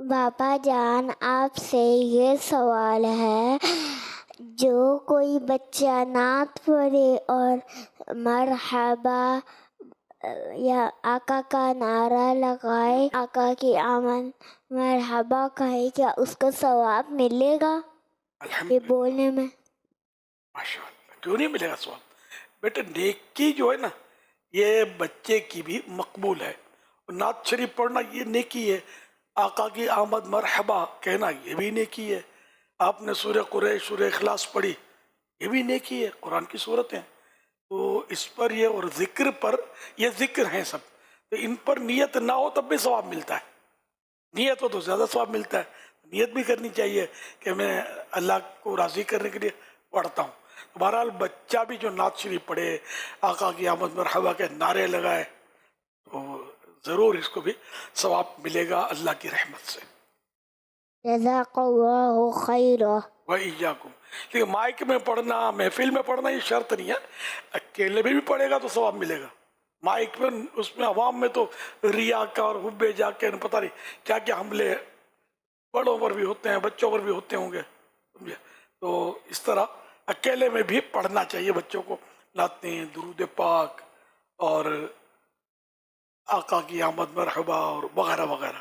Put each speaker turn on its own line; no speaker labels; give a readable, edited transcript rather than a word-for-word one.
باپا جان آپ سے یہ سوال ہے، جو کوئی بچہ نعت پڑھے اور مرحبا یا آقا کا نعرہ لگائے، آقا کی آمد مرحبا کہے، کیا اس کو ثواب ملے گا یہ
الحمدللہ،
بولنے میں؟
ماشاء اللہ، کیوں نہیں ملے گا ثواب؟ بیٹے نیکی جو ہے نا، یہ بچے کی بھی مقبول ہے. نعت شریف پڑھنا یہ نیکی ہے. آقا کی آمد مرحبا کہنا یہ بھی نیکی ہے. آپ نے سورہ قریش، سورہ اخلاص پڑھی، یہ بھی نیکی ہے. قرآن کی صورتیں تو اس پر یہ، اور ذکر پر، یہ ذکر ہیں سب، تو ان پر نیت نہ ہو تب بھی ثواب ملتا ہے. نیت ہو تو زیادہ ثواب ملتا ہے. نیت بھی کرنی چاہیے کہ میں اللہ کو راضی کرنے کے لیے پڑھتا ہوں. بہرحال بچہ بھی جو نعت شریف پڑھے، آقا کی آمد مرحبا کے نعرے لگائے، تو ضرور اس کو بھی ثواب ملے گا اللہ کی رحمت سے.
جزاک اللہ خیرہ.
وَإِيَّاكُمْ. لیکن مائک میں پڑھنا، محفل میں پڑھنا یہ شرط نہیں ہے. اکیلے میں بھی پڑھے گا تو ثواب ملے گا. مائک میں، اس میں عوام میں تو ریا کا اور حب جا کے پتہ نہیں کیا کیا حملے بڑوں پر بھی ہوتے ہیں، بچوں پر بھی ہوتے ہوں گے. تو اس طرح اکیلے میں بھی پڑھنا چاہیے بچوں کو نعتیں، درود پاک اور آقا کی آمد مرحبا اور وغیرہ وغیرہ.